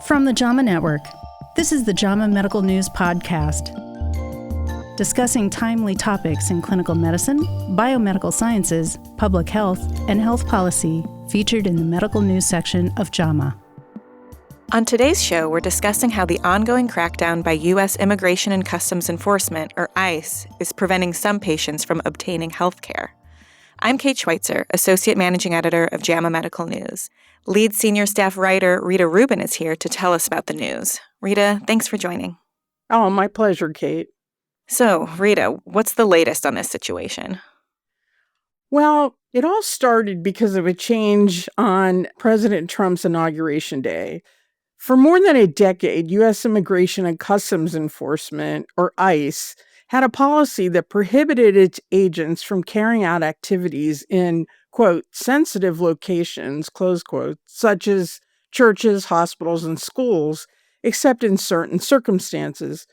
From the JAMA Network, this is the JAMA Medical News Podcast, discussing timely topics in clinical medicine, biomedical sciences, public health, and health policy, featured in the medical news section of JAMA. On today's show, we're discussing how the ongoing crackdown by U.S. Immigration and Customs Enforcement, or ICE, is preventing some patients from obtaining health care. I'm Kate Schweitzer, Associate Managing Editor of JAMA Medical News. Lead Senior Staff Writer Rita Rubin is here to tell us about the news. Rita, thanks for joining. Oh, my pleasure, Kate. So, Rita, what's the latest on this situation? Well, it all started because of a change on President Trump's inauguration day. For more than a decade, U.S. Immigration and Customs Enforcement, or ICE, had a policy that prohibited its agents from carrying out activities in, quote, sensitive locations, close quote, such as churches, hospitals, and schools, except in certain circumstances.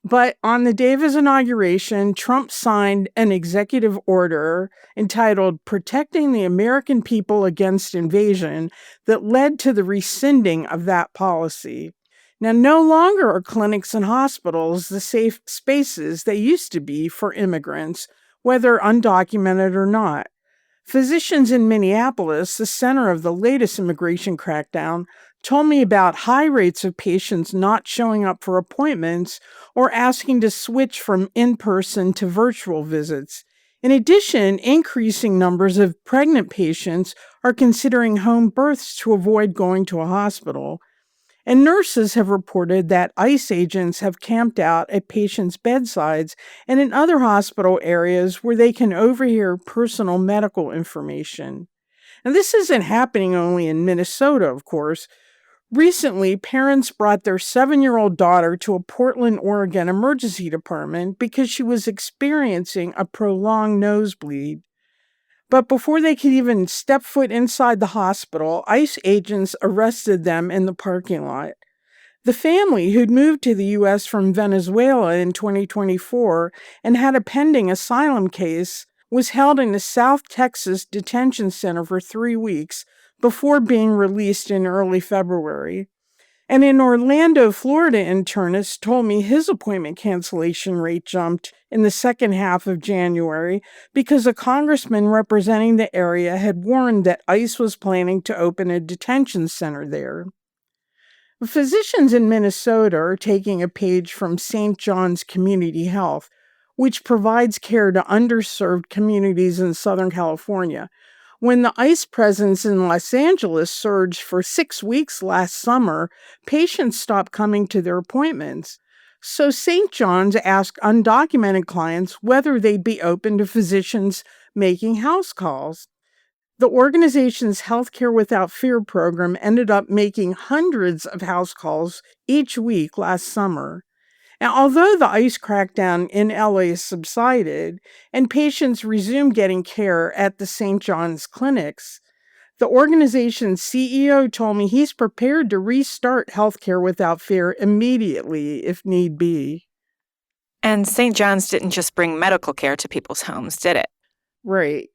But on the day of his inauguration, Trump signed an executive order entitled Protecting the American People Against Invasion that led to the rescinding of that policy. Now, no longer are clinics and hospitals the safe spaces they used to be for immigrants, whether undocumented or not. Physicians in Minneapolis, the center of the latest immigration crackdown, told me about high rates of patients not showing up for appointments or asking to switch from in-person to virtual visits. In addition, increasing numbers of pregnant patients are considering home births to avoid going to a hospital. And nurses have reported that ICE agents have camped out at patients' bedsides and in other hospital areas where they can overhear personal medical information. And this isn't happening only in Minnesota, of course. Recently, parents brought their 7-year-old daughter to a Portland, Oregon emergency department because she was experiencing a prolonged nosebleed. But before they could even step foot inside the hospital, ICE agents arrested them in the parking lot. The family, who'd moved to the U.S. from Venezuela in 2024 and had a pending asylum case, was held in the South Texas Detention Center for 3 weeks before being released in early February. And in Orlando, Florida, internist told me his appointment cancellation rate jumped in the second half of January because a congressman representing the area had warned that ICE was planning to open a detention center there. Physicians in Minnesota are taking a page from St. John's Community Health, which provides care to underserved communities in Southern California. When the ICE presence in Los Angeles surged for 6 weeks last summer, patients stopped coming to their appointments. So St. John's asked undocumented clients whether they'd be open to physicians making house calls. The organization's Healthcare Without Fear program ended up making hundreds of house calls each week last summer. Now, although the ICE crackdown in LA subsided and patients resumed getting care at the St. John's clinics, the organization's CEO told me he's prepared to restart Healthcare Without Fear immediately if need be. And St. John's didn't just bring medical care to people's homes, did it? Right.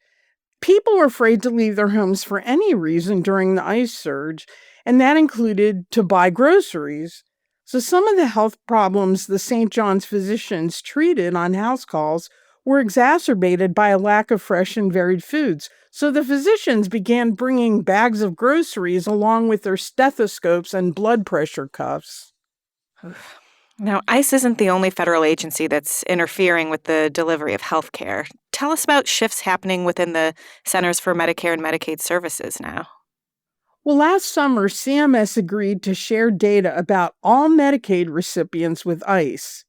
People were afraid to leave their homes for any reason during the ICE surge, and that included to buy groceries. So some of the health problems the St. John's physicians treated on house calls were exacerbated by a lack of fresh and varied foods. So the physicians began bringing bags of groceries along with their stethoscopes and blood pressure cuffs. Now, ICE isn't the only federal agency that's interfering with the delivery of health care. Tell us about shifts happening within the Centers for Medicare and Medicaid Services now. Well, last summer, CMS agreed to share data about all Medicaid recipients with ICE.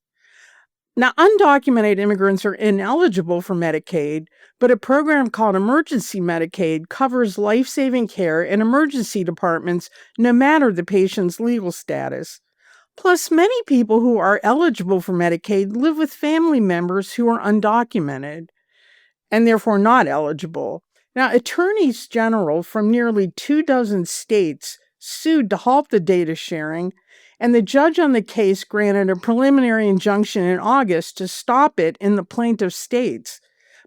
Now, undocumented immigrants are ineligible for Medicaid, but a program called Emergency Medicaid covers life-saving care in emergency departments no matter the patient's legal status. Plus, many people who are eligible for Medicaid live with family members who are undocumented and therefore not eligible. Now, attorneys general from nearly 24 states sued to halt the data sharing, and the judge on the case granted a preliminary injunction in August to stop it in the plaintiff states.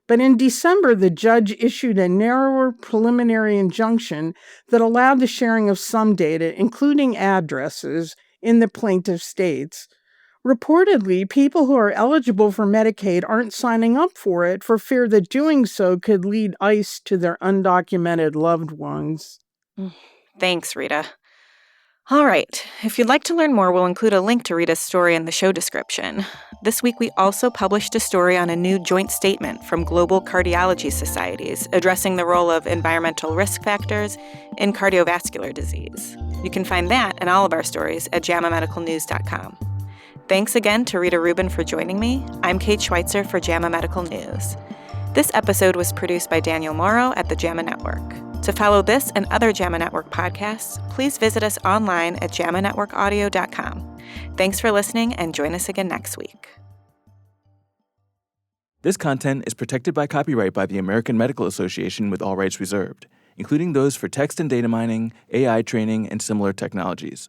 But in December, the judge issued a narrower preliminary injunction that allowed the sharing of some data, including addresses, in the plaintiff states. Reportedly, people who are eligible for Medicaid aren't signing up for it for fear that doing so could lead ICE to their undocumented loved ones. Thanks, Rita. All right, if you'd like to learn more, we'll include a link to Rita's story in the show description. This week, we also published a story on a new joint statement from global cardiology societies addressing the role of environmental risk factors in cardiovascular disease. You can find that and all of our stories at jamamedicalnews.com. Thanks again to Rita Rubin for joining me. I'm Kate Schweitzer for JAMA Medical News. This episode was produced by Daniel Morrow at the JAMA Network. To follow this and other JAMA Network podcasts, please visit us online at jamanetworkaudio.com. Thanks for listening, and join us again next week. This content is protected by copyright by the American Medical Association with all rights reserved, including those for text and data mining, AI training, and similar technologies.